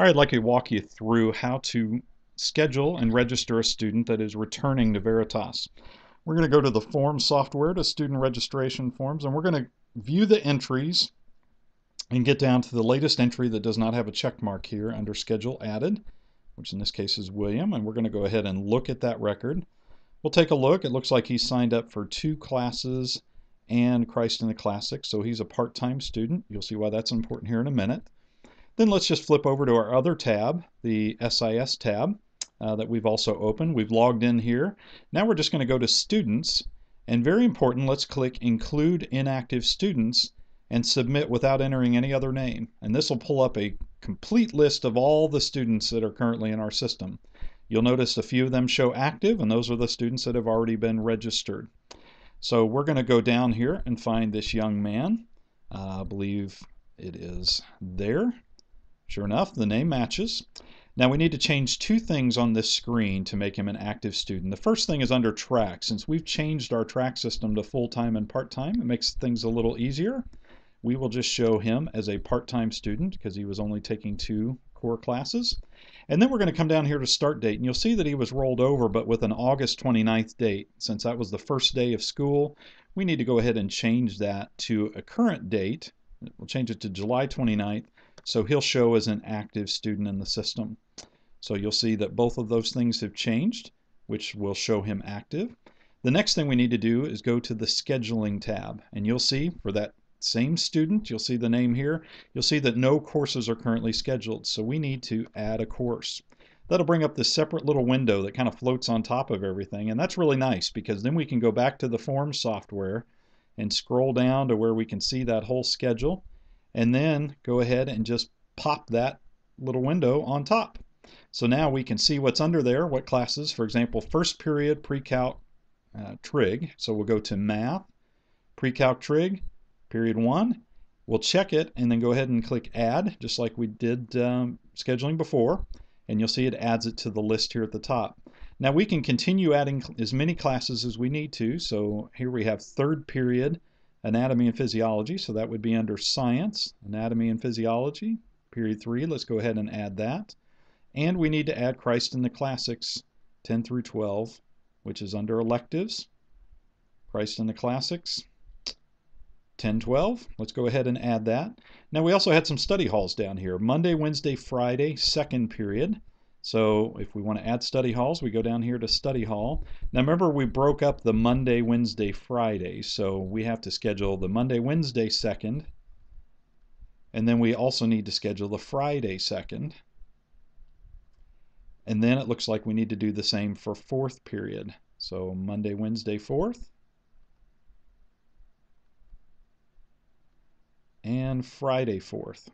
All right, I'd like to walk you through how to schedule and register a student that is returning to Veritas. We're going to go to the form software to student registration forms, and we're going to view the entries and get down to the latest entry that does not have a check mark here under schedule added, which in this case is William, and we're going to go ahead and look at that record. We'll take a look. It looks like he's signed up for 2 classes and Christ in the Classics, so he's a part-time student. You'll see why that's important here in a minute. Then let's just flip over to our other tab, the SIS tab that we've also opened. We've logged in here. Now we're just going to go to Students, and very important, let's click Include Inactive Students and submit without entering any other name. And this will pull up a complete list of all the students that are currently in our system. You'll notice a few of them show active, and those are the students that have already been registered. So we're going to go down here and find this young man. I believe it is there. Sure enough, the name matches. Now we need to change 2 things on this screen to make him an active student. The first thing is under track. Since we've changed our track system to full-time and part-time, it makes things a little easier. We will just show him as a part-time student because he was only taking 2 core classes. And then we're going to come down here to start date, and you'll see that he was rolled over but with an August 29th date. Since that was the first day of school, we need to go ahead and change that to a current date. We'll change it to July 29th. So he'll show as an active student in the system. So you'll see that both of those things have changed, which will show him active. The next thing we need to do is go to the scheduling tab, and you'll see for that same student, you'll see the name here, you'll see that no courses are currently scheduled, so we need to add a course. That'll bring up this separate little window that kind of floats on top of everything, and that's really nice because then we can go back to the form software and scroll down to where we can see that whole schedule, and then go ahead and just pop that little window on top. So now we can see what's under there, what classes, for example, first period pre-calc trig. So we'll go to math, pre-calc trig, period 1. We'll check it and then go ahead and click add, just like we did scheduling before, and you'll see it adds it to the list here at the top. Now we can continue adding as many classes as we need to. So here we have third period anatomy and physiology, so that would be under science, anatomy and physiology, period 3. Let's go ahead and add that. And we need to add Christ in the Classics 10 through 12, which is under electives. Christ in the Classics 10-12. Let's go ahead and add that. Now we also had some study halls down here. Monday, Wednesday, Friday, second period. So if we want to add study halls, we go down here to study hall. Now remember, we broke up the Monday, Wednesday, Friday, so we have to schedule the Monday, Wednesday second, and then we also need to schedule the Friday second. And then it looks like we need to do the same for fourth period. So Monday, Wednesday, fourth, and Friday, fourth.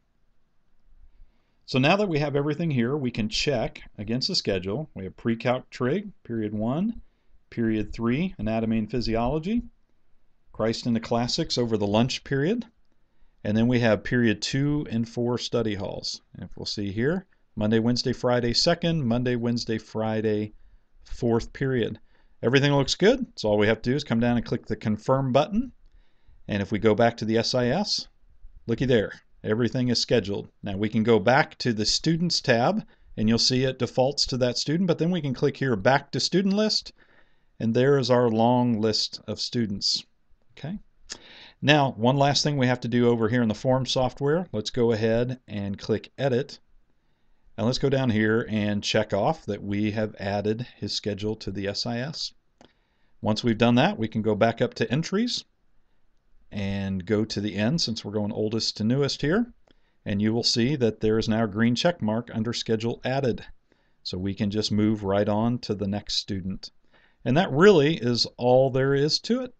So now that we have everything here, we can check against the schedule. We have pre-calc trig, period 1, period 3, anatomy and physiology, Christ in the Classics over the lunch period, and then we have period 2 and 4 study halls. And if we'll see here, Monday, Wednesday, Friday, second, Monday, Wednesday, Friday, fourth period. Everything looks good, so all we have to do is come down and click the confirm button, and if we go back to the SIS, looky there. Everything is scheduled. Now we can go back to the Students tab, and you'll see it defaults to that student, but then we can click here, Back to Student List, and there is our long list of students. Okay. Now, one last thing we have to do over here in the form software. Let's go ahead and click Edit, and let's go down here and check off that we have added his schedule to the SIS. Once we've done that, we can go back up to Entries, and go to the end since we're going oldest to newest here, and you will see that there is now a green check mark under schedule added, so we can just move right on to the next student. And that really is all there is to it.